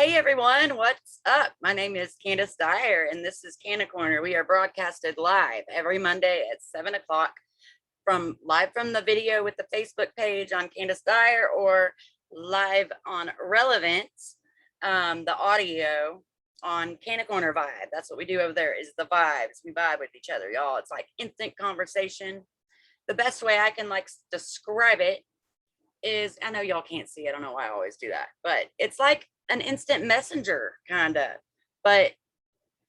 Hey everyone, what's up? My name is Candis Dyer and this is Canna Corner. We are broadcasted live every Monday at 7 o'clock live from the video with the Facebook page on Candis Dyer or live on Relevnt, the audio on Canna Corner Vibe. That's what we do over there is the vibes. We vibe with each other, y'all. It's like instant conversation. The best way I can describe it is, I know y'all can't see, I don't know why I always do that, but it's like an instant messenger kind of, but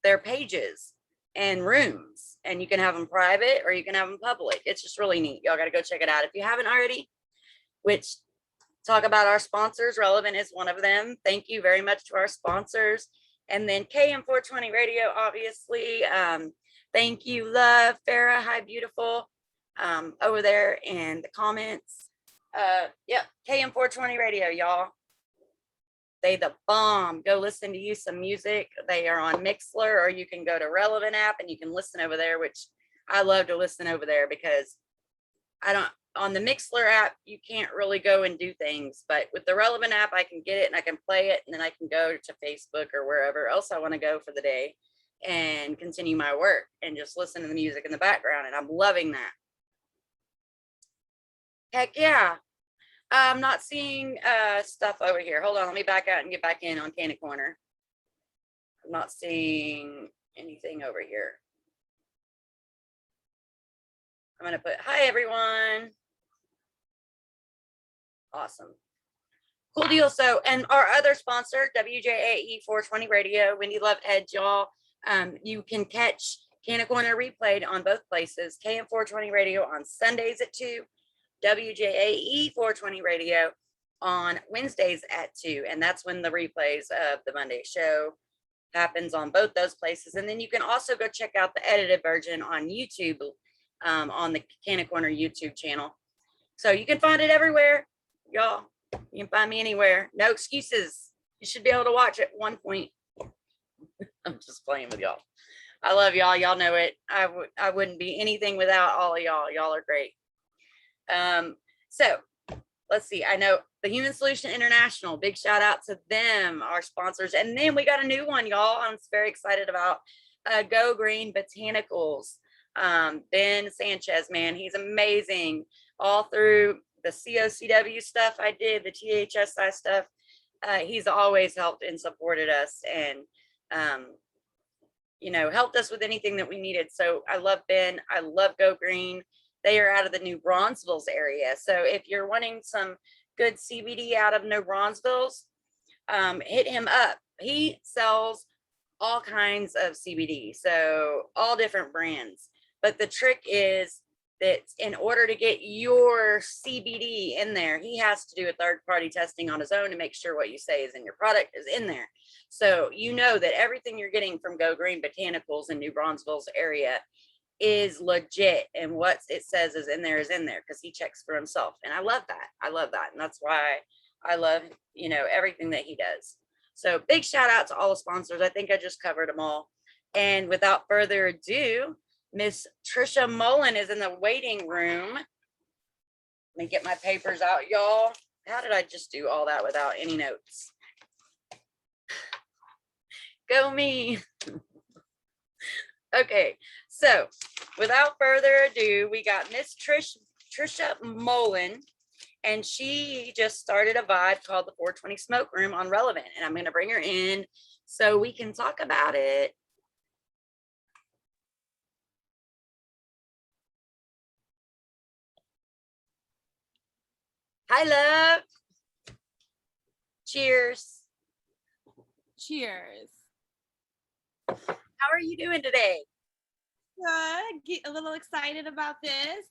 they're pages and rooms, and you can have them private or you can have them public. It's just really neat. Y'all got to go check it out if you haven't already. Which, talk about our sponsors. Relevnt is one of them. Thank you very much to our sponsors. And then KM420 Radio, obviously. Thank you, love. Farah, hi, beautiful, over there in the comments. Yep, KM420 Radio, y'all. They the bomb. Go listen to you some music. They are on Mixler, or you can go to Relevnt App and you can listen over there, which I love to listen over there because on the Mixler app, you can't really go and do things, but with the Relevnt app, I can get it and I can play it, and then I can go to Facebook or wherever else I want to go for the day and continue my work and just listen to the music in the background. And I'm loving that. Heck yeah. I'm not seeing stuff over here. Hold on, let me back out and get back in on Canna Corner. I'm not seeing anything over here. I'm gonna put hi everyone. Awesome. Cool deal. So, and our other sponsor, WJAE 420 Radio, Wendy Love Edge, y'all. You can catch Canna Corner replayed on both places. KM 420 Radio on Sundays at 2. WJAE 420 Radio on Wednesdays at 2, and that's when the replays of the Monday show happens on both those places. And then you can also go check out the edited version on YouTube, on the Canna Corner YouTube channel. So you can find it everywhere, y'all. You can find me anywhere. No excuses. You should be able to watch at one point. I'm just playing with y'all. I love y'all. Y'all know it. I wouldn't be anything without all of y'all. Y'all are great. So let's see. I know the Human Solution International, big shout out to them, our sponsors. And then we got a new one, y'all. I'm very excited about Go Green Botanicals. Ben Sanchez, man, he's amazing. All through the COCW stuff I did, the THSI stuff, he's always helped and supported us, and helped us with anything that we needed. So I love Ben. I love Go Green. They are out of the New Braunfels area. So if you're wanting some good CBD out of New Braunfels, hit him up. He sells all kinds of CBD, so all different brands. But the trick is that in order to get your CBD in there, he has to do a third-party testing on his own to make sure what you say is in your product is in there. So you know that everything you're getting from Go Green Botanicals in New Braunfels area is legit, and what it says is in there because he checks for himself. And I love that. And that's why I love everything that he does. So big shout out to all the sponsors. I think I just covered them all. And without further ado, Miss Trisha Mullin is in the waiting room. Let me get my papers out, y'all. How did I just do all that without any notes? Go me. Okay, so without further ado, we got Miss Trisha Mullin, and she just started a vibe called the 420 Smoke Room on Relevnt, and I'm going to bring her in so we can talk about it. Hi, love. Cheers. Cheers. How are you doing today? Good. Get a little excited about this.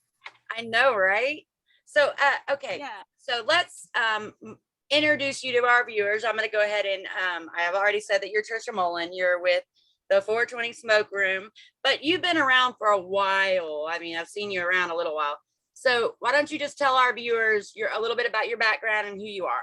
I know, right? So, okay. Yeah. So let's introduce you to our viewers. I'm going to go ahead and I have already said that you're Trisha Mullin. You're with the 420 Smoke Room, but you've been around for a while. I mean, I've seen you around a little while. So why don't you just tell our viewers a little bit about your background and who you are?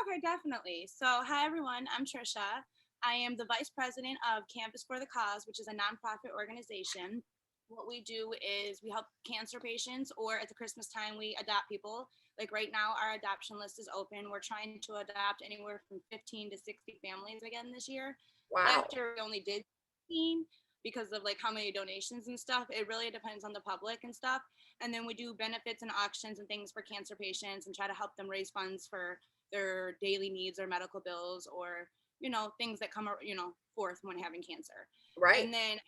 Okay, definitely. So, hi, everyone. I'm Trisha. I am the Vice President of Campus for the Cause, which is a nonprofit organization. What we do is we help cancer patients, or at the Christmas time, we adopt people Like right now, our adoption list is open. We're trying to adopt anywhere from 15 to 60 families again this year. Wow. Last year, we only did 15 because of like how many donations and stuff. It really depends on the public and stuff. And then we do benefits and auctions and things for cancer patients and try to help them raise funds for their daily needs or medical bills or, you know, things that come, you know, forth when having cancer. Right. And then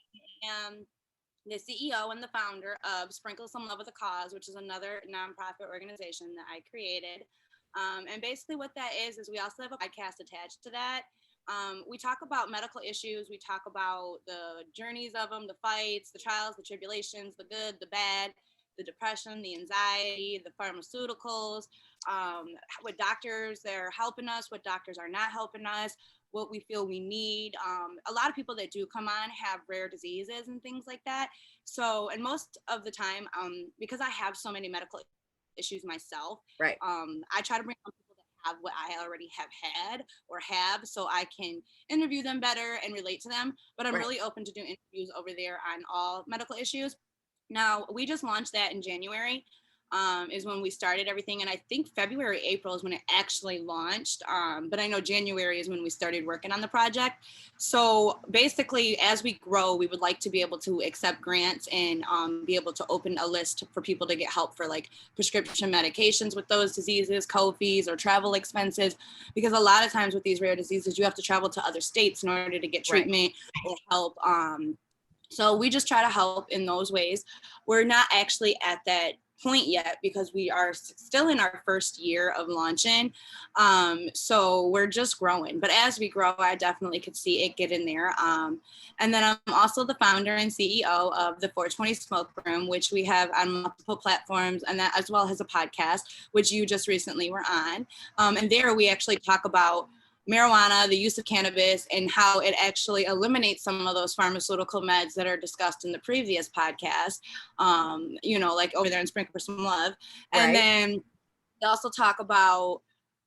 the CEO and the founder of Sprinkle Some Love with a Cause, which is another nonprofit organization that I created. And basically, what that is we also have a podcast attached to that. We talk about medical issues. We talk about the journeys of them, the fights, the trials, the tribulations, the good, the bad, the depression, the anxiety, the pharmaceuticals, what doctors are helping us, what doctors are not helping us, what we feel we need. A lot of people that do come on have rare diseases and things like that. So, and most of the time, because I have so many medical issues myself, Right. I try to bring on people that have what I already have had or have, so I can interview them better and relate to them. But I'm Right. really open to doing interviews over there on all medical issues. Now, we just launched that in January, is when we started everything. And I think February, April is when it actually launched. But I know January is when we started working on the project. So basically, as we grow, we would like to be able to accept grants and be able to open a list for people to get help for like prescription medications with those diseases, co-fees, or travel expenses. Because a lot of times with these rare diseases, you have to travel to other states in order to get treatment or help. So we just try to help in those ways. We're not actually at that point yet because we are still in our first year of launching. So we're just growing. But as we grow, I definitely could see it get in there. And then I'm also the founder and CEO of the 420 Smoke Room, which we have on multiple platforms, and that as well as a podcast, which you just recently were on. And there we actually talk about marijuana, the use of cannabis, and how it actually eliminates some of those pharmaceutical meds that are discussed in the previous podcast, you know, like over there in Sprinkle for Some Love. And then they also talk about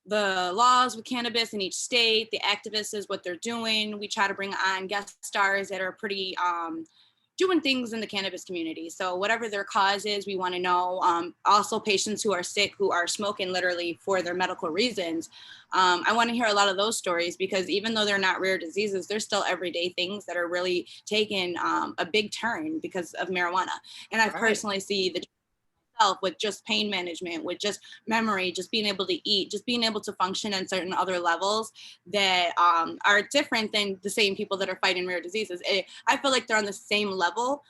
the laws with cannabis in each state, the activists, what they're doing. We try to bring on guest stars that are pretty doing things in the cannabis community. So whatever their cause is, we want to know. Also patients who are sick, who are smoking literally for their medical reasons. I want to hear a lot of those stories because even though they're not rare diseases, they're still everyday things that are really taking a big turn because of marijuana. And I personally see the with just pain management, with just memory, just being able to eat, just being able to function on certain other levels that are different than the same people that are fighting rare diseases. I feel like they're on the same level,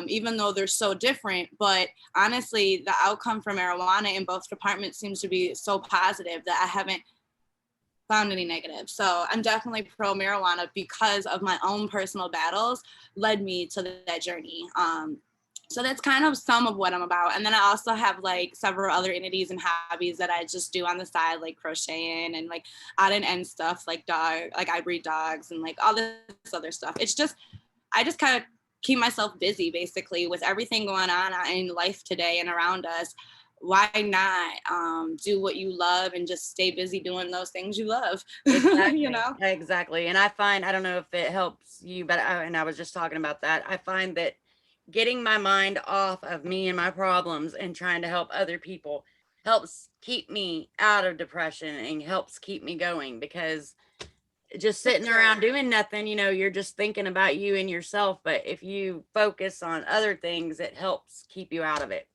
even though they're so different. But honestly, the outcome for marijuana in both departments seems to be so positive that I haven't found any negative. So I'm definitely pro marijuana because of my own personal battles led me to that journey. So that's kind of some of what I'm about. And then I also have like several other entities and hobbies that I just do on the side, like crocheting and like odd and end stuff, like I breed dogs and like all this other stuff. It's just, I just kind of keep myself busy basically with everything going on in life today and around us. Why not do what you love and just stay busy doing those things you love? Exactly. You know? Exactly. And I find, I don't know if it helps you, but and I was just talking about that. I find that getting my mind off of me and my problems and trying to help other people helps keep me out of depression and helps keep me going because just sitting around doing nothing, you know, you're just thinking about you and yourself. But if you focus on other things, it helps keep you out of it.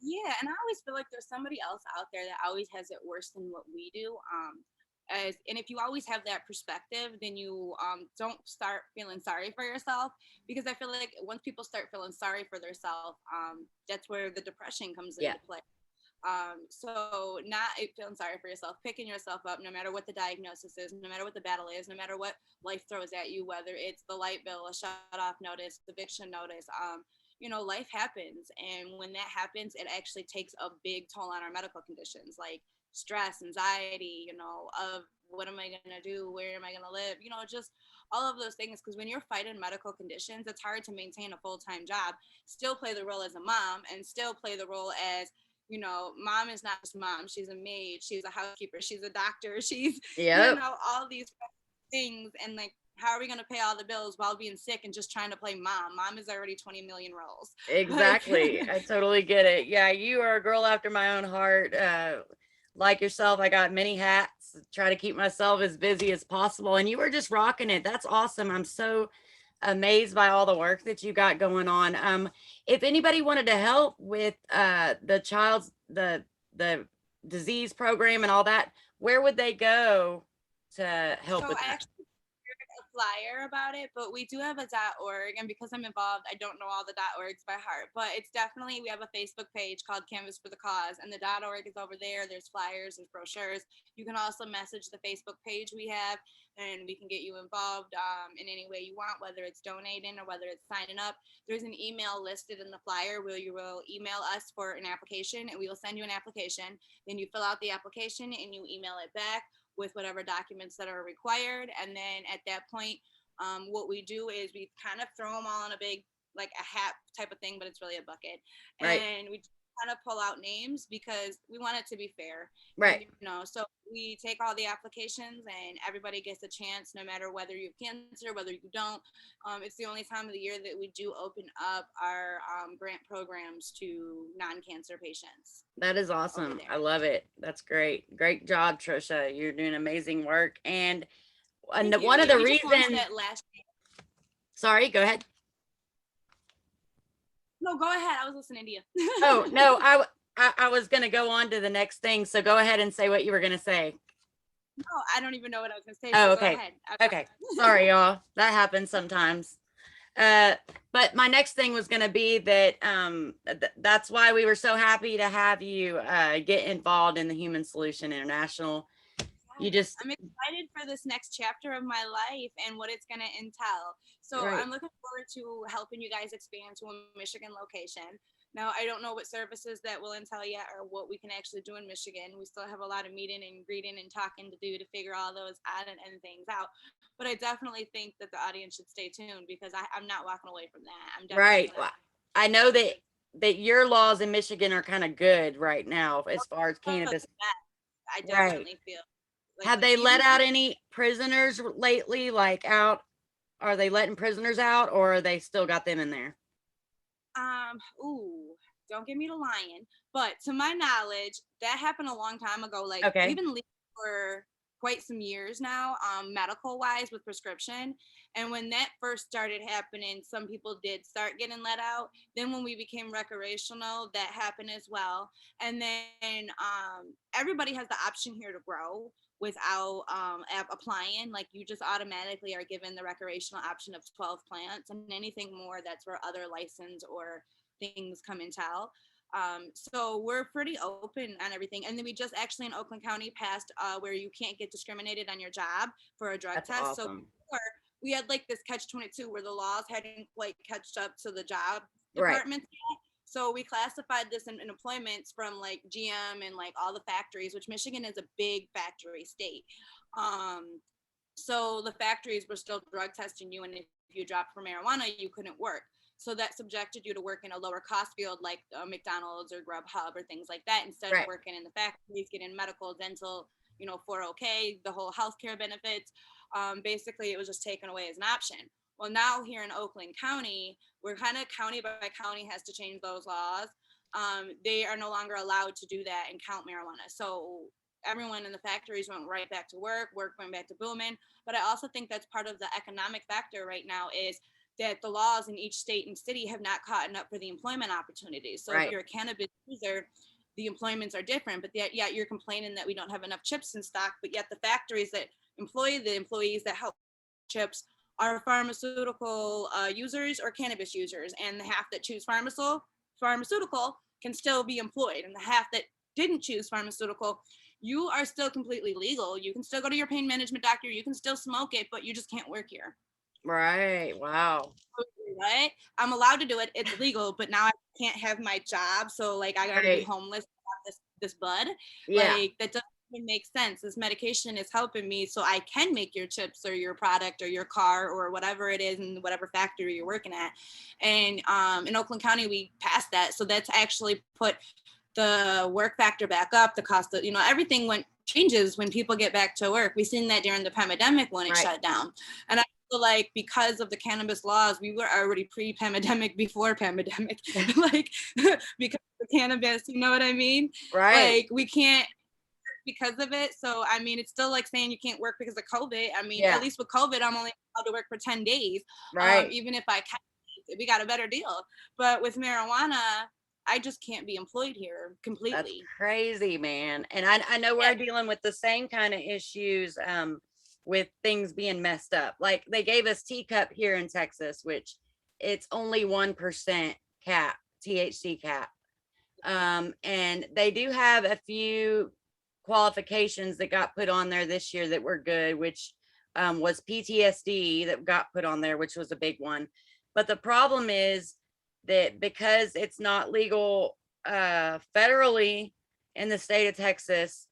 Yeah, and I always feel like there's somebody else out there that always has it worse than what we do. And if you always have that perspective, then you don't start feeling sorry for yourself because I feel like once people start feeling sorry for themselves, that's where the depression comes into play. So not feeling sorry for yourself, picking yourself up, no matter what the diagnosis is, no matter what the battle is, no matter what life throws at you, whether it's the light bill, a shut off notice, eviction notice, you know, life happens. And when that happens, it actually takes a big toll on our medical conditions, like stress, anxiety, you know, of what am I going to do? Where am I going to live? You know, just all of those things. Because when you're fighting medical conditions, it's hard to maintain a full-time job, still play the role as a mom and still play the role as, you know, mom is not just mom. She's a maid. She's a housekeeper. She's a doctor. She's, you know, all these things. And like how are we going to pay all the bills while being sick and just trying to play mom? Mom is already 20 million roles. Exactly. I totally get it. Yeah, you are a girl after my own heart. Like yourself, I got many hats, try to keep myself as busy as possible. And you were just rocking it. That's awesome. I'm so amazed by all the work that you got going on. If anybody wanted to help with the disease program and all that, where would they go to help So with I that? actually a flyer about it, but we do have a .org, and because I'm involved, I don't know all the .orgs by heart, but it's definitely, we have a Facebook page called Canvas for the Cause, and the .org is over there. There's flyers, there's brochures. You can also message the Facebook page we have, and we can get you involved in any way you want, whether it's donating or whether it's signing up. There's an email listed in the flyer where you will email us for an application, and we will send you an application. Then you fill out the application and you email it back with whatever documents that are required. And then at that point, what we do is we kind of throw them all in a big, like a hat type of thing, but it's really a bucket. Right. And we kind of pull out names because we want it to be fair. Right. You know, so we take all the applications and everybody gets a chance, no matter whether you have cancer, whether you don't. It's the only time of the year that we do open up our grant programs to non-cancer patients. That is awesome. I love it. That's great. Great job, Trisha. You're doing amazing work. And one of the reasons that last year. Sorry, go ahead. No, go ahead. I was listening to you. Oh, no, I was going to go on to the next thing. So go ahead and say what you were going to say. No, I don't even know what I was going to say. Oh, so okay. Go ahead. Okay. Sorry, y'all. That happens sometimes. But my next thing was going to be that that's why we were so happy to have you get involved in the Human Solution International. I'm excited for this next chapter of my life and what it's going to entail. So right. I'm looking forward to helping you guys expand to a Michigan location. Now, I don't know what services that will entail yet or what we can actually do in Michigan. We still have a lot of meeting and greeting and talking to do to figure all those odd and end things out. But I definitely think that the audience should stay tuned because I'm not walking away from that. I'm definitely right. Well, I know that your laws in Michigan are kind of good right now as far as cannabis. I definitely feel. Like, have they let out any prisoners lately? Like are they letting prisoners out or are they still got them in there? Don't get me to lying, but to my knowledge, that happened a long time ago. Like we've been legal for quite some years now, medical wise with prescription. And when that first started happening, some people did start getting let out. Then when we became recreational, that happened as well. And then everybody has the option here to grow without applying. Like you just automatically are given the recreational option of 12 plants, and anything more, that's where other license or things come in tell. So we're pretty open on everything. And then we just actually in Oakland County passed where you can't get discriminated on your job for a drug test. Awesome. So before, we had like this catch-22 where the laws hadn't quite catched up to the job department yet. So we classified this in employments from like GM and like all the factories, which Michigan is a big factory state. So the factories were still drug testing you, and if you dropped for marijuana, you couldn't work. So that subjected you to work in a lower cost field like McDonald's or Grubhub or things like that, instead of working in the factories, getting medical, dental, 401k, the whole healthcare benefits. Basically, it was just taken away as an option. Well, now here in Oakland County, we're kind of county by county has to change those laws. They are no longer allowed to do that and count marijuana. So everyone in the factories went right back to work went back to booming. But I also think that's part of the economic factor right now is that the laws in each state and city have not caught up for the employment opportunities. So if you're a cannabis user, the employments are different, but yet you're complaining that we don't have enough chips in stock, but yet the factories that employ the employees that help chips are pharmaceutical users or cannabis users, and the half that choose pharmaceutical can still be employed, and the half that didn't choose pharmaceutical, you are still completely legal. You can still go to your pain management doctor, you can still smoke it, but you just can't work here. Right. Wow. Right. I'm allowed to do it. It's legal, but now I can't have my job. So like I gotta be homeless without this bud. Yeah. Like that doesn't even make sense. This medication is helping me so I can make your chips or your product or your car or whatever it is in whatever factory you're working at. And in Oakland County, we passed that. So that's actually put the work factor back up, the cost of, everything changes when people get back to work. We've seen that during the pandemic when it shut down. And I So like because of the cannabis laws, we were already pre-pandemic before pandemic, like because of the cannabis, you know what I mean? Right. Like we can't because of it. So I mean, it's still like saying you can't work because of COVID. I mean, Yeah. at least with COVID, I'm only allowed to work for 10 days. Right. Even if I can, we got a better deal. But with marijuana, I just can't be employed here That's completely. crazy, man. And I know Yeah. we're dealing with the same kind of issues with things being messed up. Like they gave us teacup here in Texas, which it's only 1% cap, THC cap. And they do have a few qualifications that got put on there this year that were good, which was PTSD that got put on there, which was a big one. But the problem is that because it's not legal federally in the state of Texas,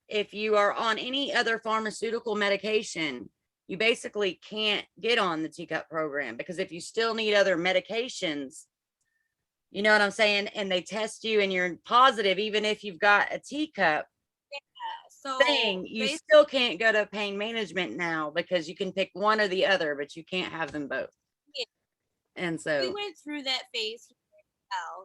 if you are on any other pharmaceutical medication, you basically can't get on the teacup program, because if you still need other medications, you know what I'm saying? And they test you and you're positive, even if you've got a teacup So thing, you still can't go to pain management now, because you can pick one or the other, but you can't have them both. And we so, went through that phase.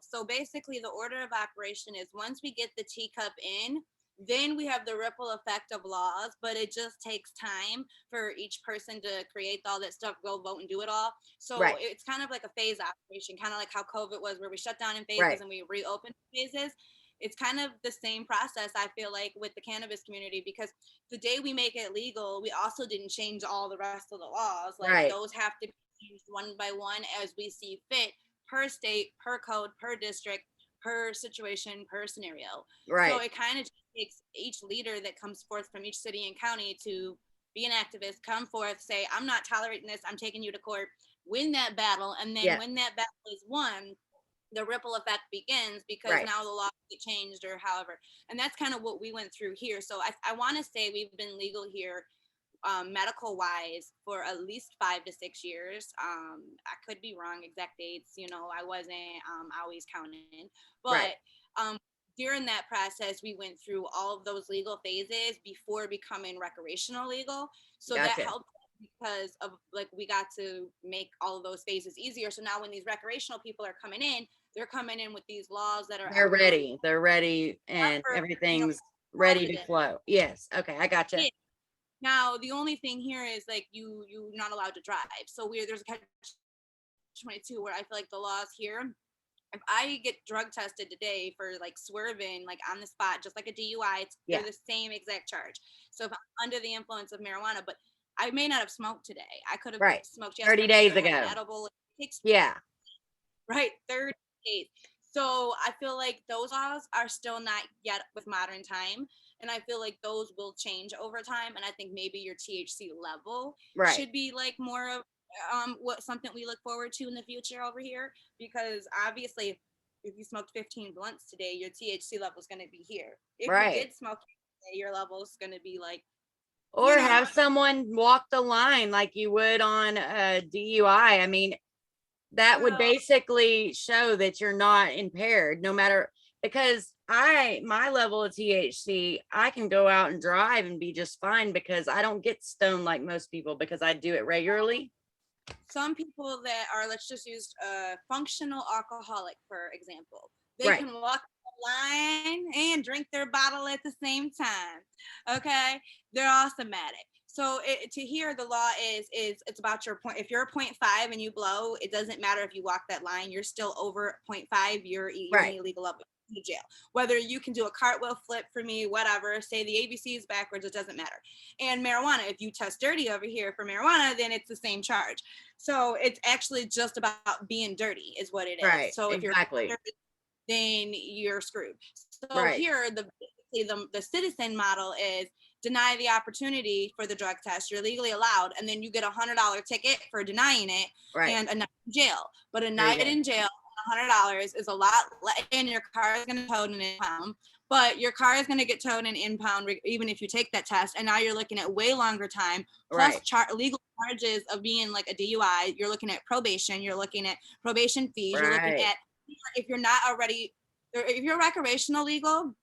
So basically, the order of operation is once we get the teacup in, then we have the ripple effect of laws, but it just takes time for each person to create all that stuff, go vote and do it all. So right, it's kind of like a phase operation, kind of like how COVID was, where we shut down in phases right, and we reopened phases. It's kind of the same process, I feel like, with the cannabis community, because the day we make it legal, we also didn't change all the rest of the laws. Like right, those have to be changed one by one as we see fit, per state, per code, per district, per situation, per scenario. So right, it kind of takes each leader that comes forth from each city and county to be an activist, come forth, say, I'm not tolerating this, I'm taking you to court, win that battle. And then yeah, when that battle is won, the ripple effect begins, because right, now the law get changed or however. And that's kind of what we went through here. So I want to say we've been legal here, medical wise, for at least 5 to 6 years. I could be wrong exact dates, I wasn't always counting, right, but during that process, we went through all of those legal phases before becoming recreational legal. So that gotcha. helped, because of like we got to make all of those phases easier. So now when these recreational people are coming in, they're coming in with these laws that are already They're ready, and for, everything's ready to positive. flow. Yes, okay, I gotcha. Yeah. Now the only thing here is like you're not allowed to drive. So there's a catch 22 where I feel like the laws here, if I get drug tested today for like swerving, like on the spot, just like a DUI, it's Yeah, for the same exact charge. So if I'm under the influence of marijuana, but I may not have smoked today. I could have right, smoked 30 yesterday days or had an ago. edible. It takes, Yeah, right, 30 days. So I feel like those laws are still not yet with modern time. And I feel like those will change over time. And I think maybe your THC level right, should be like more of what something we look forward to in the future over here. Because obviously, if you smoked 15 blunts today, your THC level is going to be here. If you right. did smoke today, your level is going to be like, Or have someone walk the line like you would on a DUI. I mean, that would well, basically show that you're not impaired, no matter, because my level of THC, I can go out and drive and be just fine, because I don't get stoned like most people, because I do it regularly. some people that are, let's just use a functional alcoholic, for example, they Right, can walk the line and drink their bottle at the same time. Okay, they're automatic. So to hear the law is it's about your point. If you're a 0.5 and you blow, it doesn't matter if you walk that line. You're still over 0.5. You're in right, illegal up to jail. Whether you can do a cartwheel flip for me, whatever, say the ABCs backwards, it doesn't matter. And marijuana, if you test dirty over here for marijuana, then it's the same charge. So it's actually just about being dirty is what it right, is. So if you're exactly. dirty, then you're screwed. So Right, here, the citizen model is deny the opportunity for the drug test. You're legally allowed, and then you get $100 ticket for denying it right. and a night in jail. But a There you night go. in jail, $100 is a lot, and your car is going to towed and impound. But your car is going to get towed and impound even if you take that test. And now you're looking at way longer time, plus Right, legal charges of being like a DUI. You're looking at probation. You're looking at probation fees. You're looking right, at, if you're not already, if you're recreational legal,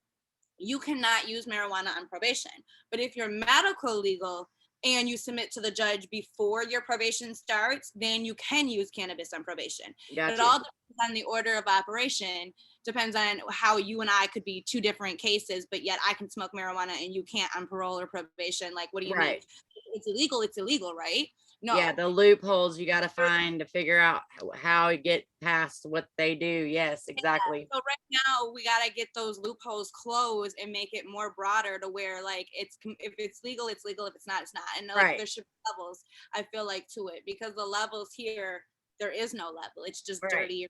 you cannot use marijuana on probation. But if you're medical legal, and you submit to the judge before your probation starts, then you can use cannabis on probation. But it Gotcha. all depends on the order of operation. Depends on how you and I could be two different cases, but yet I can smoke marijuana and you can't on parole or probation. Like, what do you mean? Right. It's illegal, right? Yeah, No. the loopholes you got to find to figure out how to get past what they do. Yes, exactly. So right now we gotta get those loopholes closed and make it more broader to where like if it's legal, it's legal. If it's not, it's not. And like Right. there should be levels. I feel like to it because the levels here there is no level. It's just Right. dirty.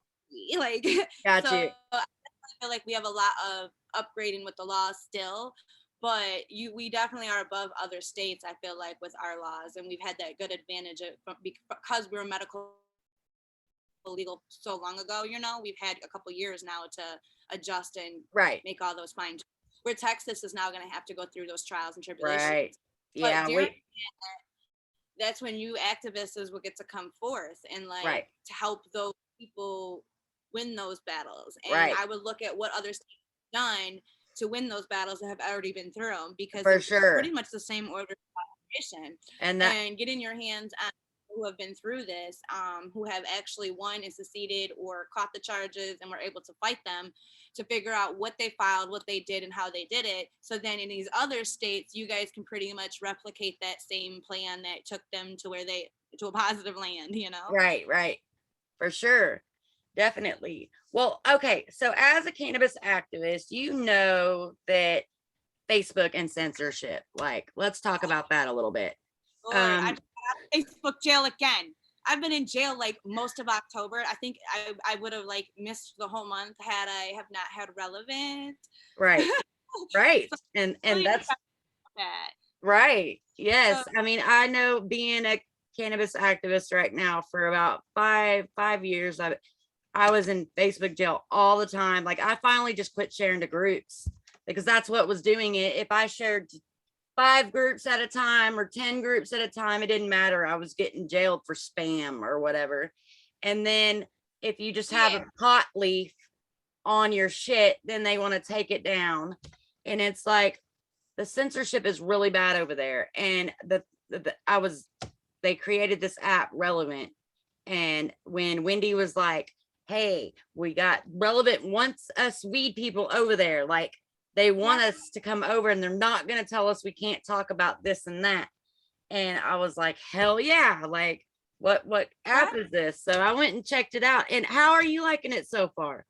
Like Got so you. I feel like we have a lot of upgrading with the laws still. But we definitely are above other states. I feel like with our laws, and we've had that good advantage because we're medical legal so long ago. We've had a couple years now to adjust and Right. make all those fine. Where Texas is now going to have to go through those trials and tribulations. Right. But Yeah. during that's when you activists will get to come forth and like Right. to help those people win those battles. And Right. I would look at what other states have done to win those battles that have already been through them because For it's sure. pretty much the same order of operation. And getting your hands on who have been through this, who have actually won and succeeded or caught the charges and were able to fight them to figure out what they filed, what they did, and how they did it. So then in these other states, you guys can pretty much replicate that same plan that took them to to a positive land, Right. Right. For sure. Definitely. Well, okay. So as a cannabis activist, you know that Facebook and censorship, like, let's talk about that a little bit. Lord, I just got out of Facebook jail again. I've been in jail like most of October. I think I would have like missed the whole month had I have not had Relevnt. Right. Right. So And really that's that. right. Yes. I mean, I know being a cannabis activist right now for about five years, I was in Facebook jail all the time. Like I finally just quit sharing to groups because that's what was doing it. If I shared 5 groups at a time or 10 groups at a time, it didn't matter. I was getting jailed for spam or whatever. And then if you just have a pot leaf on your shit, then they want to take it down. And it's like the censorship is really bad over there. And they created this app Relevnt. And when Wendy was like, hey, we got Relevnt wants us weed people over there, like they want us to come over and they're not going to tell us we can't talk about this and that. And I was like, hell yeah. Like what app is this? So I went and checked it out. And how are you liking it so far?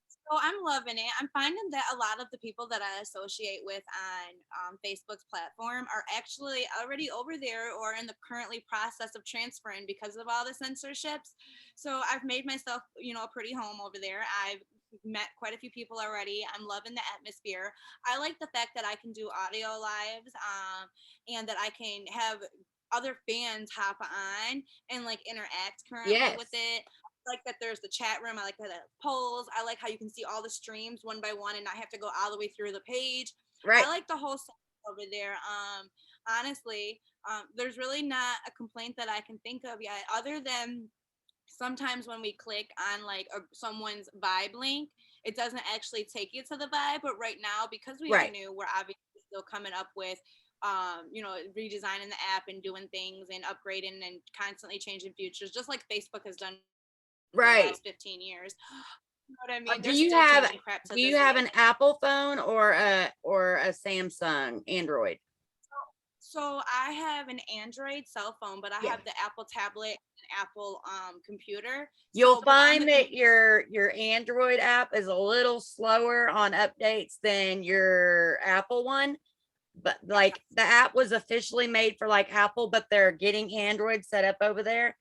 So I'm loving it. I'm finding that a lot of the people that I associate with on Facebook's platform are actually already over there or in the currently process of transferring because of all the censorships. So I've made myself, a pretty home over there. I've met quite a few people already. I'm loving the atmosphere. I like the fact that I can do audio lives and that I can have other fans hop on and like interact currently with it. Like that there's the chat room. I like that polls. I like how you can see all the streams one by one and not have to go all the way through the page. Right. I like the whole setup over there. Honestly, there's really not a complaint that I can think of yet, other than sometimes when we click on like someone's vibe link, it doesn't actually take you to the vibe. But right now, because we are new, we're obviously still coming up with redesigning the app and doing things and upgrading and constantly changing features, just like Facebook has done for the last 15 years. You know what I mean? Do you have an Apple phone or a Samsung Android? So I have an Android cell phone, but I have the Apple tablet and Apple computer. You'll find that your Android app is a little slower on updates than your Apple one. But like the app was officially made for like Apple, but they're getting Android set up over there.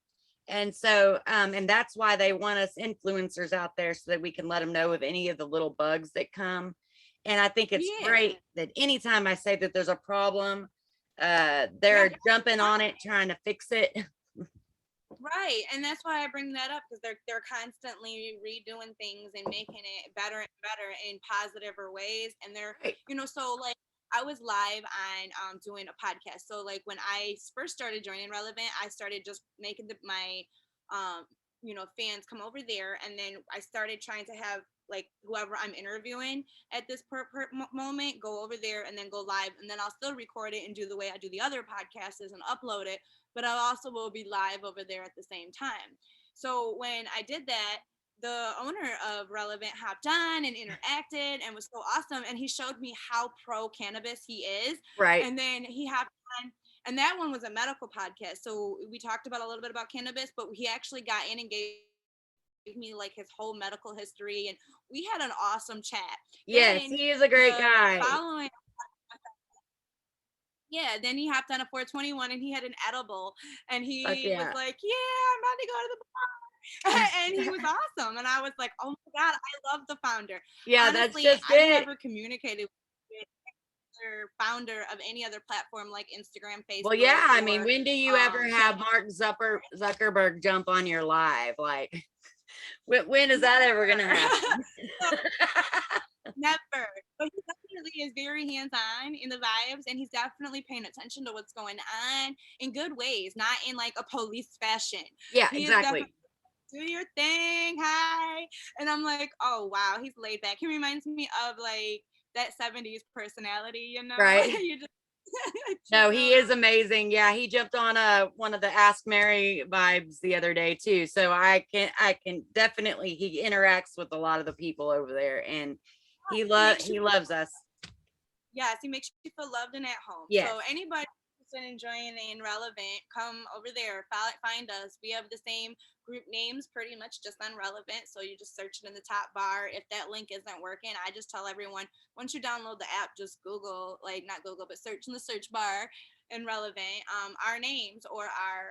And so, and that's why they want us influencers out there so that we can let them know of any of the little bugs that come. And I think it's great that anytime I say that there's a problem, they're jumping on it, trying to fix it. Right. And that's why I bring that up, because they're constantly redoing things and making it better and better in positiver ways. And they're, so like, I was live on doing a podcast. So like when I first started joining Relevnt, I started just making my fans come over there, and then I started trying to have like whoever I'm interviewing at this moment, go over there and then go live, and then I'll still record it and do the way I do the other podcasts and upload it, but I also will be live over there at the same time. So when I did that, the owner of Relevnt hopped on and interacted and was so awesome, and he showed me how pro cannabis he is. Right. And then he hopped on, and that one was a medical podcast, so we talked about a little bit about cannabis, but he actually got in and gave me like his whole medical history, and we had an awesome chat. Yes, Then he is a great the guy. following, yeah, then he hopped on a 421 and he had an edible, and Fuck he was yeah. like, yeah, I'm about to go to the bar. And he was awesome, and I was like, oh my god, I love the founder. Yeah, that's Honestly, just I've it. never communicated with their founder of any other platform like Instagram, Well, yeah, Facebook, I mean, or when do you ever have TikTok. Mark Zuckerberg jump on your live? Like, when is that ever gonna happen? So, never. But he definitely is very hands-on in the vibes, and he's definitely paying attention to what's going on in good ways, not in like a police fashion. Yeah, He is definitely exactly. do your thing, hi. And I'm like, oh wow, he's laid back. He reminds me of like that 70s personality, you know? Right. You just No, he chill. is amazing. Yeah, he jumped on one of the Ask Mary vibes the other day too. So I can definitely, he interacts with a lot of the people over there, and He makes you he loves us. Yes, he makes you feel loved and at home. Yes. So anybody who's been enjoying and Relevnt, come over there, find us. We have the same group names pretty much just on Relevnt. So you just search it in the top bar. If that link isn't working, I just tell everyone, once you download the app, just Google, like not Google, but search in the search bar in Relevnt, our names or our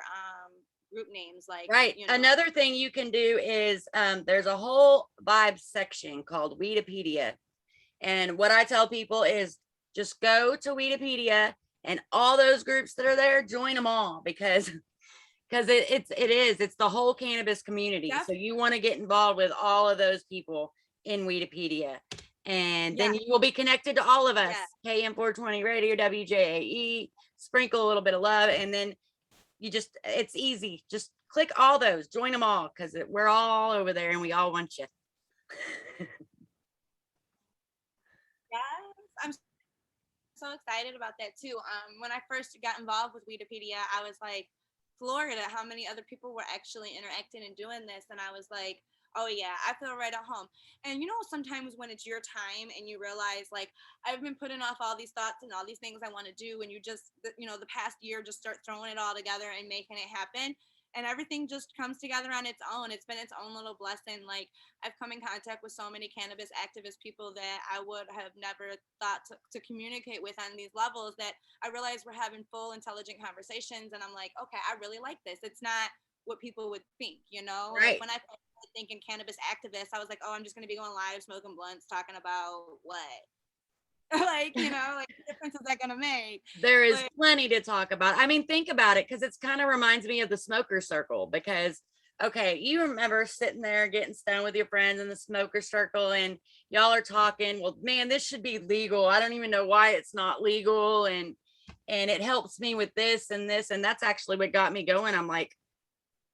group names, like, Right. you know. Another thing you can do is there's a whole vibe section called Weedopedia. And what I tell people is just go to Weedopedia, and all those groups that are there, join them all, because it's the whole cannabis community. Yep. So you want to get involved with all of those people in Weedopedia. And Yeah. then you will be connected to all of us. Yeah. KM420 Radio, WJAE, sprinkle a little bit of love, and then it's easy. Just click all those, join them all, because we're all over there and we all want you. Yes. I'm so excited about that too. When I first got involved with Weedopedia, I was like floored at how many other people were actually interacting and doing this, and I was like, oh yeah, I feel right at home. And you know, sometimes when it's your time and you realize like I've been putting off all these thoughts and all these things I want to do, and you just, you know, the past year just start throwing it all together and making it happen, and everything just comes together on its own. It's been its own little blessing. Like, I've come in contact with so many cannabis activist people that I would have never thought to communicate with on these levels, that I realize we're having full intelligent conversations, and I'm like, okay, I really like this. It's not what people would think, you know? Like, Right. when I started thinking cannabis activist, I was like, oh, I'm just going to be going live smoking blunts talking about what? Like, you know, like, what difference is that going to make? There is But plenty to talk about. I mean, think about it, because it's kind of reminds me of the smoker circle. Because, okay, you remember sitting there getting stoned with your friends in the smoker circle, and y'all are talking, well, man, this should be legal. I don't even know why it's not legal. And it helps me with this and this. And that's actually what got me going. I'm like,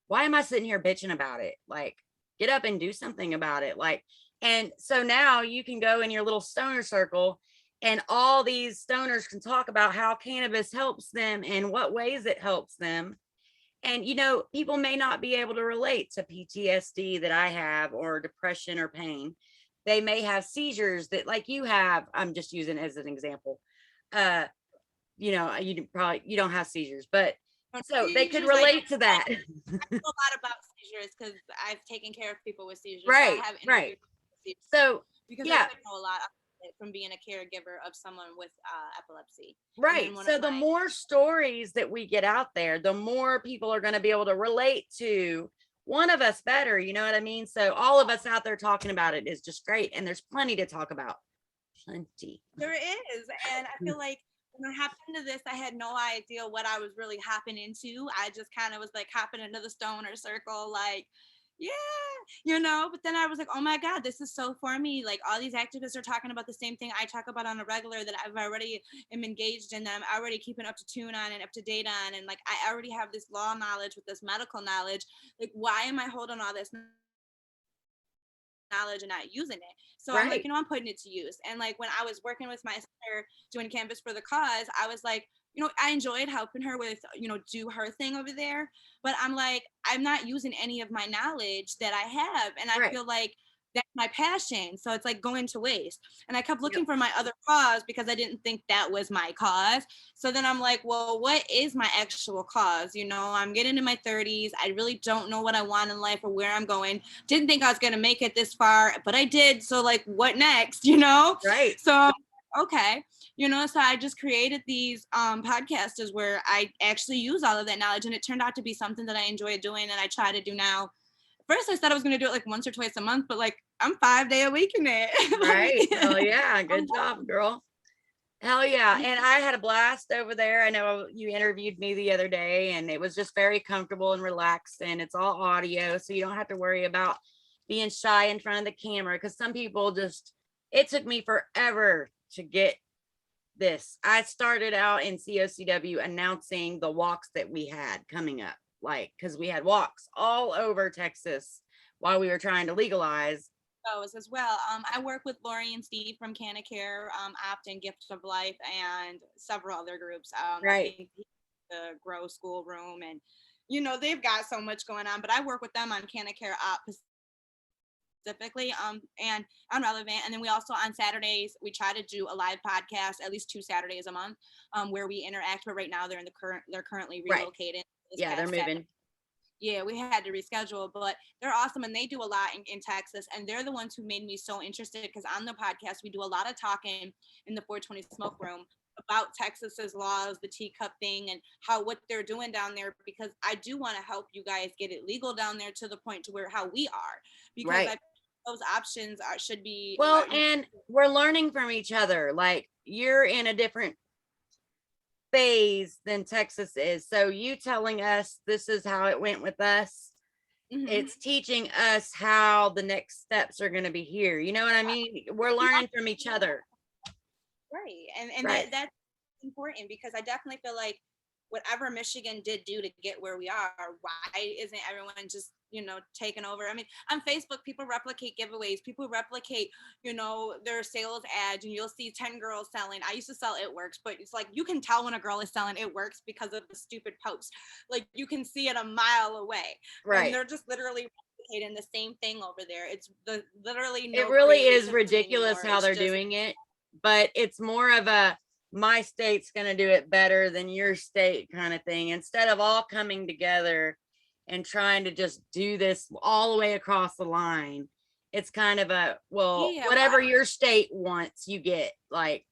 why am I sitting here bitching about it? Like, get up and do something about it. Like, and so now you can go in your little stoner circle, and all these stoners can talk about how cannabis helps them and what ways it helps them. And, you know, people may not be able to relate to PTSD that I have, or depression or pain. They may have seizures that, like you have. I'm just using it as an example. Uh, you don't have seizures, but so they could seizures, like, relate to that. I know a lot about seizures because I've taken care of people with seizures. So I Right, have right. interviewed with seizures So, because I yeah, did know a lot of it from being a caregiver of someone with epilepsy. And right. then one of So the my, more stories that we get out there, the more people are going to be able to relate to one of us better. You know what I mean? So all of us out there talking about it is just great. And there's plenty to talk about. Plenty. there is. And I feel like when I hopped into this, I had no idea what I was really hopping into. I just kind of was like hopping into the stoner circle, like, yeah, you know. But then I was like, oh my God, this is so for me. Like, all these activists are talking about the same thing I talk about on a regular, that I've already am engaged in, them already keeping up to tune on and up to date on. And like, I already have this law knowledge with this medical knowledge. Like, why am I holding all this knowledge and not using it. So I'm like, Right. I'm putting it to use. And like when I was working with my sister doing Canvas for the Cause, I was like, I enjoyed helping her with, do her thing over there. But I'm like, I'm not using any of my knowledge that I have. And I Right. feel like that's my passion. So it's like going to waste. And I kept looking Yep. for my other cause because I didn't think that was my cause. So then I'm like, well, what is my actual cause? I'm getting into my 30s. I really don't know what I want in life or where I'm going. Didn't think I was going to make it this far, but I did. So like, what next? Right. So okay. So I just created these podcasters where I actually use all of that knowledge, and it turned out to be something that I enjoy doing and I try to do now. First I said I was going to do it like once or twice a month, but like I'm 5 day a week in it. Right. Like, Hell yeah. Good job, girl. Hell yeah. And I had a blast over there. I know you interviewed me the other day, and it was just very comfortable and relaxed, and it's all audio. So you don't have to worry about being shy in front of the camera, because some people just, it took me forever to get this. I started out in COCW announcing the walks that we had coming up, like, because we had walks all over Texas while we were trying to legalize. those as well. I work with Lori and Steve from Canna Care, Opt and Gifts of Life, and several other groups. I Right. think the Grow School Room, and they've got so much going on. But I work with them on Canna Care Opt specifically, and on Relevant. And then we also on Saturdays we try to do a live podcast at least 2 Saturdays a month, where we interact. But right now they're currently Right. relocated. Yeah, they're moving. Yeah, we had to reschedule, but they're awesome and they do a lot in Texas. And they're the ones who made me so interested, because on the podcast, we do a lot of talking in the 420 Smoke Room about Texas's laws, the teacup thing, and what they're doing down there, because I do want to help you guys get it legal down there to the point to where how we are, because Right. those options should be. Well, and we're learning from each other. Like, you're in a different phase than Texas is. So you telling us this is how it went with us, it's teaching us how the next steps are going to be here. You know what I mean? We're learning from each other. Right. And Right. that's important, because I definitely feel like whatever Michigan did do to get where we are, why isn't everyone just, taking over? I mean, on Facebook, people replicate giveaways, people replicate, their sales ads, and you'll see 10 girls selling. I used to sell It Works, but it's like, you can tell when a girl is selling It Works because of the stupid post. Like, you can see it a mile away. Right. And they're just literally replicating the same thing over there. It's literally it really is ridiculous how they're doing it, but it's more of a, my state's going to do it better than your state kind of thing, instead of all coming together and trying to just do this all the way across the line. It's kind of a, well, whatever your state wants, you get. Like,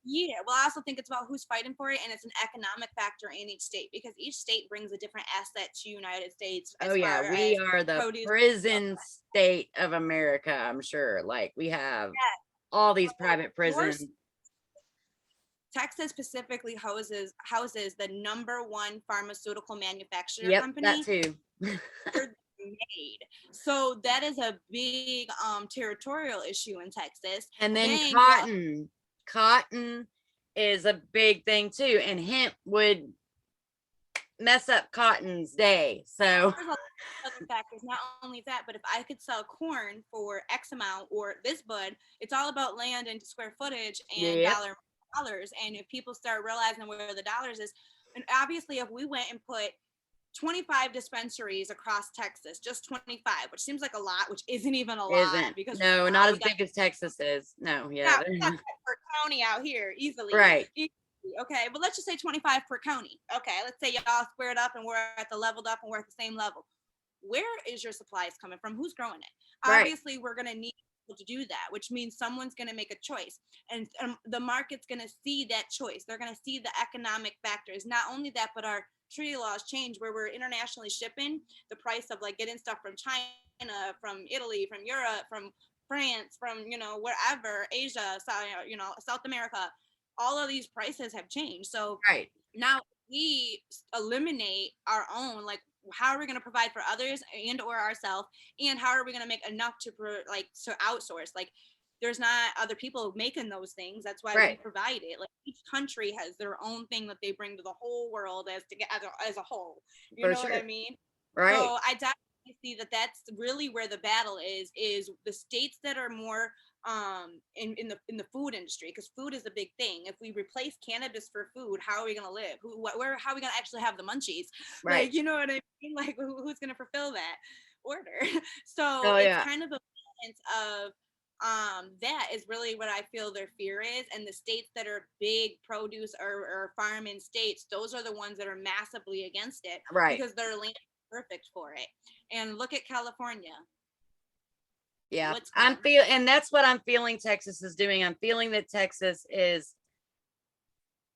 yeah, well, I also think it's about who's fighting for it, and it's an economic factor in each state, because each state brings a different asset to United States. Oh yeah, we are the prison state of America, I'm sure. Like, we have all these private prisons. Texas specifically houses the #1 pharmaceutical manufacturer company. That too. Made. So that is a big territorial issue in Texas. And then cotton is a big thing too, and hemp would mess up cotton's day. So there's other factors. Not only that, but if I could sell corn for X amount, or this bud, it's all about land and square footage and dollars. And if people start realizing where the dollars is, and obviously if we went and put 25 dispensaries across Texas, just 25, which seems like a lot, which isn't even a lot, because no, not as big as Texas is. No, per county out here easily. Right. Okay, but let's just say 25 per county. Okay, let's say y'all squared up and we're at the leveled up and we're at the same level. Where is your supplies coming from? Who's growing it? Right. Obviously, we're going to need to do that, which means someone's going to make a choice, and the market's going to see that choice. They're going to see the economic factors. Not only that, but our treaty laws change, where we're internationally shipping the price of like getting stuff from China, from Italy, from Europe, from France, from wherever, Asia, South America. All of these prices have changed. So now we eliminate our own, like, how are we going to provide for others and or ourselves, and how are we going to make enough to outsource? Like, there's not other people making those things. That's why we provide it. Like, each country has their own thing that they bring to the whole world as a whole. You know what I mean? Right. So I definitely I see that that's really where the battle is the states that are more in the food industry, because food is a big thing. If we replace cannabis for food, how are we going to live? How are we going to actually have the munchies? Right. Like, you know what I mean? Like, who's going to fulfill that order? So Oh it's yeah. kind of a balance of that is really what I feel their fear is. And the states that are big produce or farming states, those are the ones that are massively against it, Right. because their land is perfect for it. And look at California. Yeah. What's I'm going feel and that's what I'm feeling Texas is doing. I'm feeling that Texas is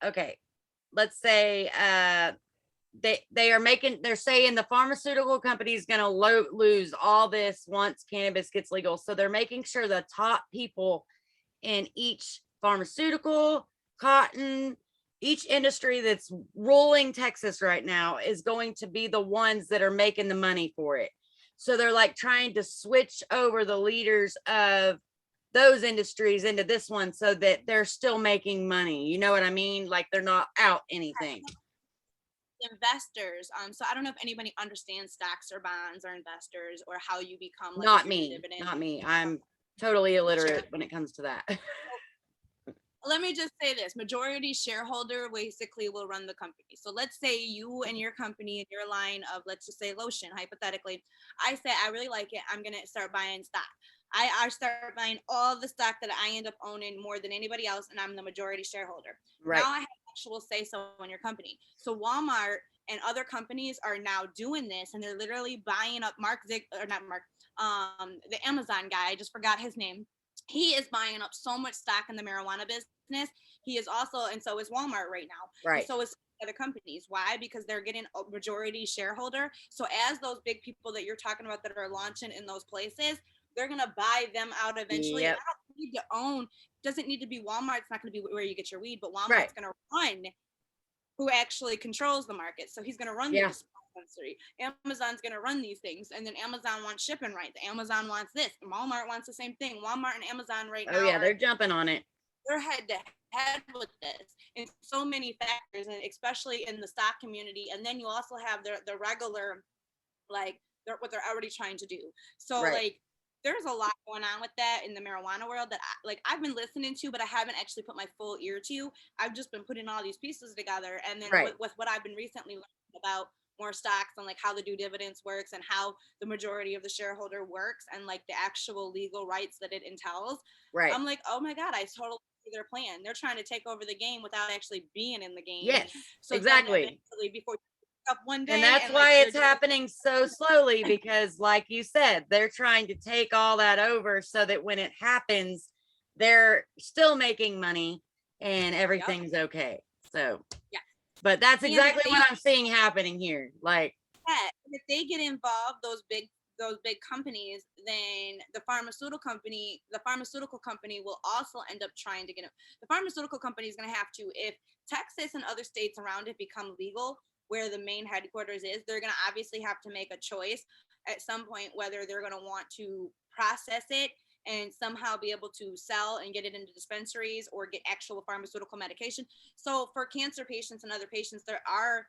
okay. Let's say they're saying the pharmaceutical company is going to lose all this once cannabis gets legal. So they're making sure the top people in each pharmaceutical, cotton, each industry that's ruling Texas right now is going to be the ones that are making the money for it. So they're like trying to switch over the leaders of those industries into this one so that they're still making money. You know what I mean? Like they're not out anything. investors? So I don't know if anybody understands stocks or bonds or investors, or how you become like Not a me. dividend. Not me. I'm totally illiterate when it comes to that. Let me just say this: majority shareholder basically will run the company. So let's say you and your company and your line of, let's just say, lotion, hypothetically, I say I really like it, I'm gonna start buying stock. I start buying all the stock that I end up owning more than anybody else, and I'm the majority shareholder. Right. Now I have actual say so in your company. So Walmart and other companies are now doing this, and they're literally buying up the Amazon guy. I just forgot his name. He is buying up so much stock in the marijuana business. He is also, and so is Walmart right now. Right. And so is other companies. Why? Because they're getting a majority shareholder. So as those big people that you're talking about that are launching in those places, they're gonna buy them out eventually. Yep. And I don't need to own. Doesn't need to be Walmart. It's not going to be where you get your weed, but Walmart's Right. going to run who actually controls the market. So he's going to run the dispensary. Amazon's going to run these things, and then Amazon wants shipping rights. Amazon wants this. And Walmart wants the same thing. Walmart and Amazon right now. Oh yeah, they're jumping on it. They're head to head with this in so many factors, and especially in the stock community. And then you also have the regular, like what they're already trying to do. So like there's a lot going on with that in the marijuana world that I've been listening to, but I haven't actually put my full ear to. I've just been putting all these pieces together. And then with what I've been recently learning about more stocks and like how the due dividends works and how the majority of the shareholder works and like the actual legal rights that it entails. I'm like, oh my God, I totally see their plan. They're trying to take over the game without actually being in the game. Yes, so exactly. Before up one day, and that's why it's happening so slowly, because like you said, they're trying to take all that over so that when it happens, they're still making money and everything's okay. So but that's exactly what I'm seeing happening here. Like if they get involved, those big companies, then the pharmaceutical company will also end up trying to get it. The pharmaceutical company is going to have to, if Texas and other states around it become legal, where the main headquarters is, they're going to obviously have to make a choice at some point whether they're going to want to process it and somehow be able to sell and get it into dispensaries or get actual pharmaceutical medication. So for cancer patients and other patients, there are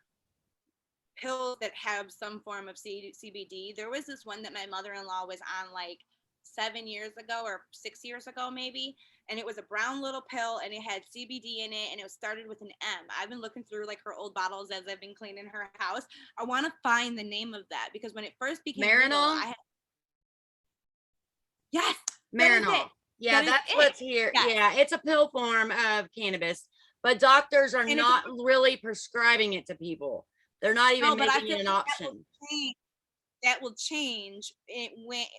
pills that have some form of CBD. There was this one that my mother-in-law was on like 7 years ago or 6 years ago maybe, and it was a brown little pill and it had CBD in it and it started with an M. I've been looking through like her old bottles as I've been cleaning her house. I want to find the name of that because when it first became Marinol. Yes, Marinol. Yeah, that's what's here. Yeah, it's a pill form of cannabis, but doctors are not really prescribing it to people. They're not even making it an option. That will change it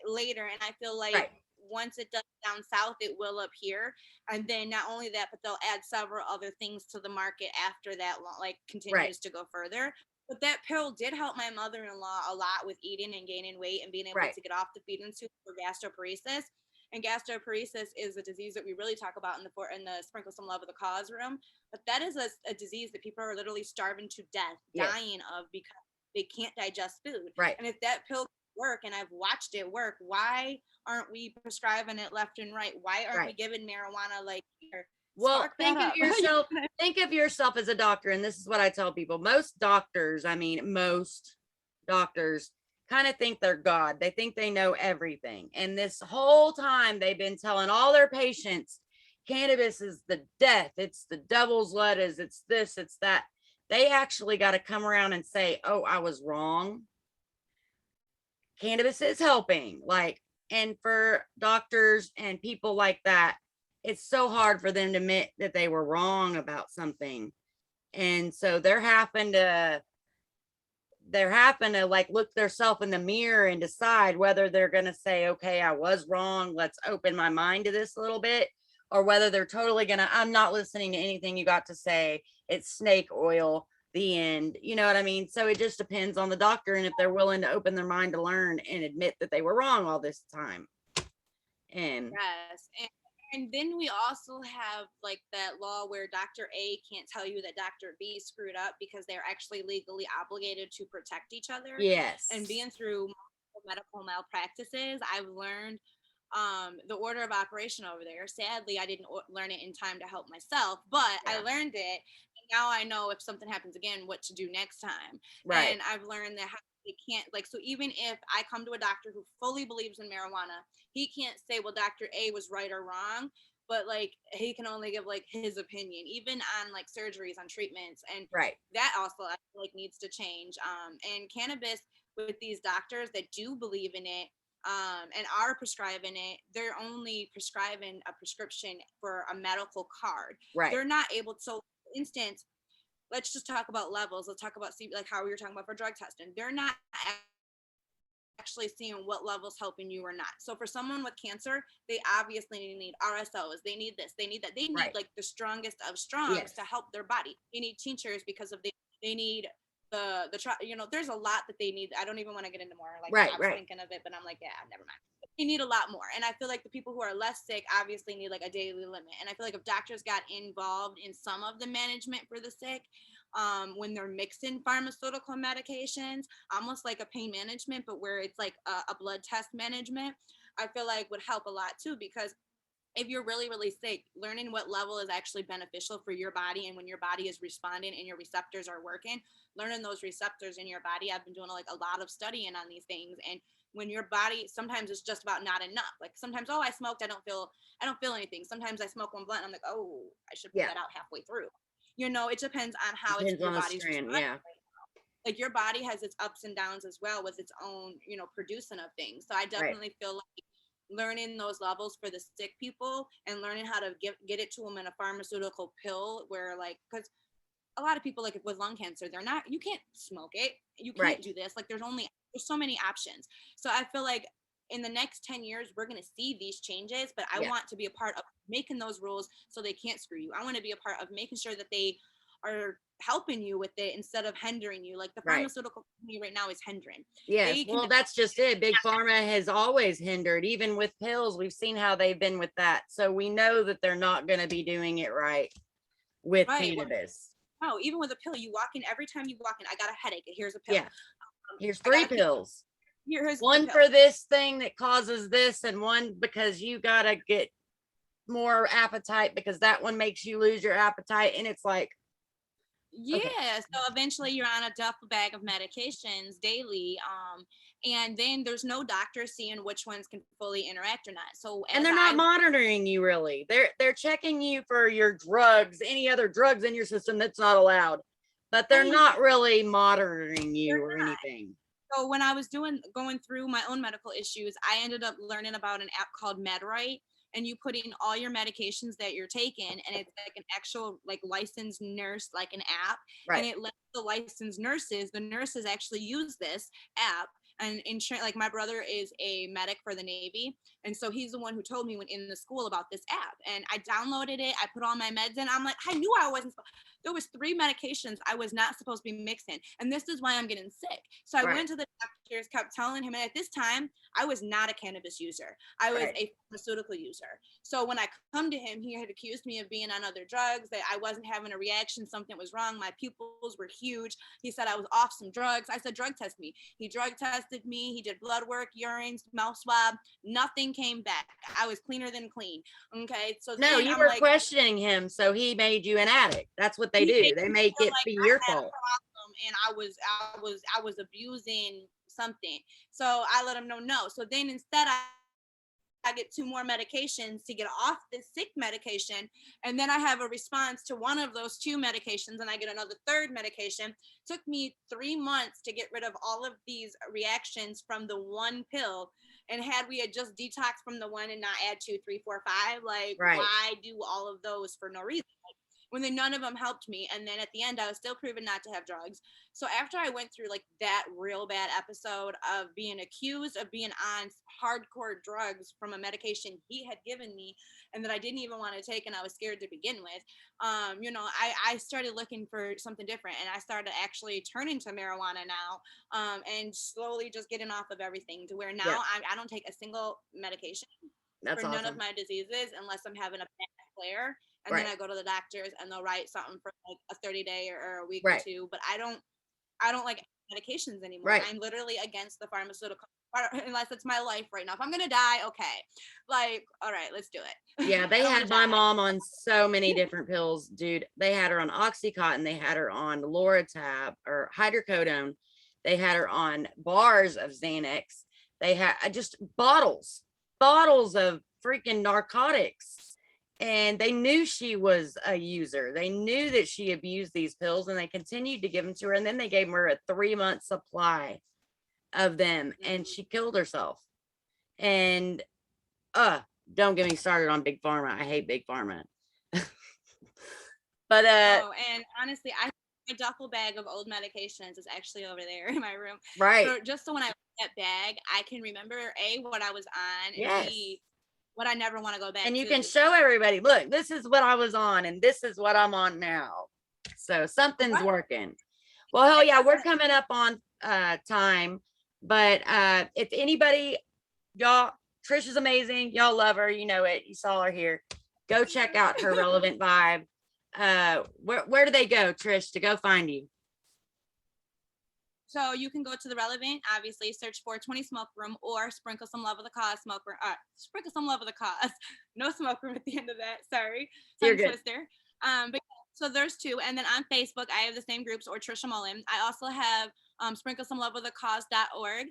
later, and I feel like once it does down south, it will up here. And then not only that, but they'll add several other things to the market after that, like continues to go further. But that pill did help my mother-in-law a lot with eating and gaining weight and being able to get off the feeding tube for gastroparesis. And gastroparesis is a disease that we really talk about in the Sprinkle Some Love of the Cause room. But that is a disease that people are literally starving to death, dying of because they can't digest food. And if that pill work, and I've watched it work, why aren't we prescribing it left and right? Why aren't we giving marijuana like here? Well, think of yourself as a doctor, and this is what I tell people. Most doctors kind of think they're God. They think they know everything. And this whole time they've been telling all their patients, cannabis is the death. It's the devil's lettuce. It's this, it's that. They actually got to come around and say, oh, I was wrong. Cannabis is helping. Like, and for doctors and people like that, it's so hard for them to admit that they were wrong about something. And so they're having to like look themselves in the mirror and decide whether they're going to say, okay, I was wrong, let's open my mind to this a little bit, or whether they're totally gonna, I'm not listening to anything you got to say, it's snake oil, the end. You know what I mean? So it just depends on the doctor and if they're willing to open their mind to learn and admit that they were wrong all this time. And Yes. And then we also have like that law where Dr. A can't tell you that Dr. B screwed up because they're actually legally obligated to protect each other. yes, And being through medical malpractices, I've learned the order of operation over there. Sadly, I didn't learn it in time to help myself, but I learned it. And now I know if something happens again, what to do next time. right, And I've learned that they can't, like, so even if I come to a doctor who fully believes in marijuana, he can't say, well, Dr. A was right or wrong, but like he can only give like his opinion, even on like surgeries, on treatments. And right, that also I feel like needs to change. And cannabis, with these doctors that do believe in it, and are prescribing it, they're only prescribing a prescription for a medical card. right, They're not able to, so for instance, let's just talk about levels. Let's talk about like how we were talking about for drug testing. They're not actually seeing what levels helping you or not. So for someone with cancer, they obviously need RSOs. They need this. They need that. They need right, like the strongest of strongs to help their body. They need tinctures because of they need the you know, there's a lot that they need. I don't even want to get into more. Like I was thinking of it, but I'm like, yeah, never mind. They need a lot more. And I feel like the people who are less sick obviously need like a daily limit. And I feel like if doctors got involved in some of the management for the sick, when they're mixing pharmaceutical medications, almost like a pain management, but where it's like a blood test management, I feel like would help a lot too. Because if you're really, really sick, learning what level is actually beneficial for your body, and when your body is responding and your receptors are working, learning those receptors in your body. I've been doing like a lot of studying on these things. And when your body, sometimes it's just about not enough. Like sometimes, oh, I smoked, I don't feel anything. Sometimes I smoke one blunt, I'm like, oh, I should put that out halfway through. You know, it depends on how it's your body's responding. Like your body has its ups and downs as well with its own, you know, producing of things. So I definitely feel like learning those levels for the sick people and learning how to get it to them in a pharmaceutical pill, where like, because a lot of people like with lung cancer, they're not, you can't smoke it, you can't do this, like there's so many options. So I feel like in the next 10 years we're going to see these changes, but I want to be a part of making those rules so they can't screw you. I want to be a part of making sure that they are helping you with it instead of hindering you. Like the pharmaceutical company right now is hindering. Yes, well, that's just it. Big pharma has always hindered, even with pills. We've seen how they've been with that. So we know that they're not going to be doing it right with cannabis. No, even with a pill, you walk in, every time you walk in, I got a headache, here's a pill. Yeah, here's 3 pills. Here's one for this thing that causes this, and one because you got to get more appetite because that one makes you lose your appetite. And it's like, so eventually you're on a duffel bag of medications daily, and then there's no doctor seeing which ones can fully interact or not. So and they're not monitoring you really. They're checking you for your drugs, any other drugs in your system that's not allowed, but they're not really monitoring you or anything. So when I was going through my own medical issues, I ended up learning about an app called MedRight. And you put in all your medications that you're taking, and it's like an actual like licensed nurse, like an app, and it lets the nurses actually use this app. And like my brother is a medic for the Navy, and so he's the one who told me when in the school about this app. And I downloaded it, I put all my meds in. I'm like, I knew I wasn't there was 3 medications I was not supposed to be mixing, and this is why I'm getting sick. So I went to the doctors, kept telling him, and at this time I was not a cannabis user, I was a pharmaceutical user. So when I come to him, he had accused me of being on other drugs, that I wasn't having a reaction, something was wrong, my pupils were huge. He said I was off some drugs. I said, drug test me. He drug tested me, he did blood work, urine, mouth swab, nothing came back. I was cleaner than clean. Okay, so no, you were questioning him, so he made you an addict. That's what they do. They make it be your fault. And I was abusing something. So I let him know no. So then instead I get 2 more medications to get off this sick medication. And then I have a response to one of those 2 medications and I get another 3rd medication. Took me 3 months to get rid of all of these reactions from the one pill. And had we had just detoxed from the one and not add 2, 3, 4, 5, like Right. why do all of those for no reason? When none of them helped me. And then at the end, I was still proven not to have drugs. So after I went through like that real bad episode of being accused of being on hardcore drugs from a medication he had given me and that I didn't even want to take and I was scared to begin with, I started looking for something different and I started actually turning to marijuana now, and slowly just getting off of everything to where now I don't take a single medication That's for awesome. none of my diseases unless I'm having a bad flare. And Right. then I go to the doctors and they'll write something for like a 30-day or a week Right. or 2. But I don't like medications anymore. Right. I'm literally against the pharmaceutical unless it's my life right now. If I'm gonna die, okay. Like, all right, let's do it. Yeah, they had my mom on so many different pills, dude. They had her on Oxycontin, they had her on Loratab or hydrocodone, they had her on bars of Xanax, they had just bottles of freaking narcotics. And they knew she was a user. They knew that she abused these pills and they continued to give them to her. And then they gave her a 3-month supply of them and she killed herself. And don't get me started on big pharma. I hate big pharma. But and honestly, my duffel bag of old medications is actually over there in my room. right. So just so when I look at that bag, I can remember A, what I was on, and Yes. B, what I never want to go back to. And you can show everybody, look, this is what I was on and this is what I'm on now. So something's working. Well, hell yeah, we're coming up on time. But if anybody, y'all, Trish is amazing. Y'all love her. You know it. You saw her here. Go check out her Relevnt Vibe. Where do they go, Trish, to go find you? So you can go to the Relevnt, obviously, search for 20 Smoke Room or Sprinkle Some Love with a Cause Smoke Room. Sprinkle Some Love with a Cause. No smoke room at the end of that. Sorry. Tongue twister. But so there's 2. And then on Facebook, I have the same groups or Trisha Mullin. I also have Sprinkle Some Love with a Cause.org,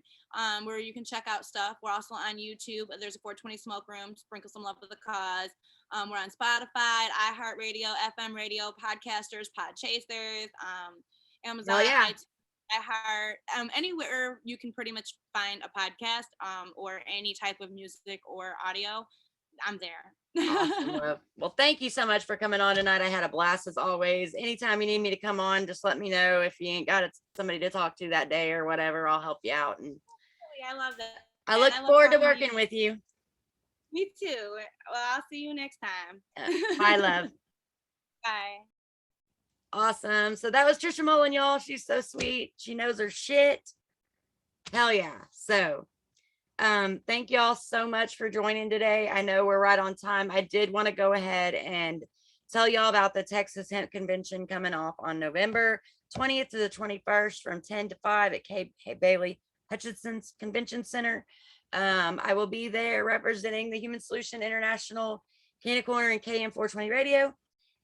where you can check out stuff. We're also on YouTube. There's a 420 Smoke Room, Sprinkle Some Love with a Cause. We're on Spotify, iHeartRadio, FM radio, Podcasters, Podchasers, Amazon, iTunes, iHeart, anywhere you can pretty much find a podcast, or any type of music or audio, I'm there. Awesome. Well, thank you so much for coming on tonight. I had a blast as always. Anytime you need me to come on, just let me know. If you ain't got somebody to talk to that day or whatever, I'll help you out. And I love that. I look forward to working with you. Me too. Well, I'll see you next time. Bye, love. Bye. Awesome. So that was Trisha Mullin, y'all. She's so sweet. She knows her shit. Hell yeah. So thank y'all so much for joining today. I know we're right on time. I did want to go ahead and tell y'all about the Texas Hemp Convention coming off on November 20th to the 21st from 10 to 5 at K. Bailey Hutchinson's Convention Center. I will be there representing the Human Solution International, Canna Corner, and KM 420 Radio.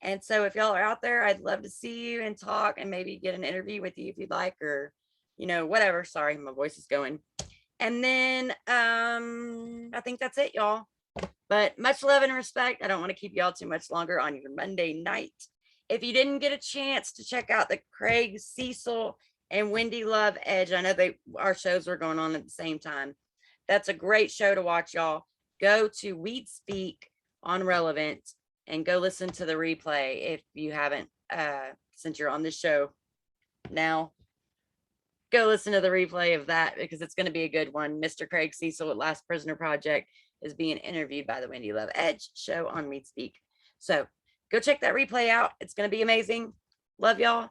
And so if y'all are out there, I'd love to see you and talk and maybe get an interview with you if you'd like, or, whatever. Sorry, my voice is going. And then I think that's it, y'all. But much love and respect. I don't want to keep y'all too much longer on your Monday night. If you didn't get a chance to check out the Craig Cecil and Wendy Love Edge, I know our shows were going on at the same time. That's a great show to watch, y'all. Go to Weed Speak on Relevnt and go listen to the replay if you haven't, since you're on this show now. Go listen to the replay of that because it's going to be a good one. Mr. Craig Cecil at Last Prisoner Project is being interviewed by the Wendy Love Edge show on Weed Speak. So go check that replay out. It's going to be amazing. Love y'all.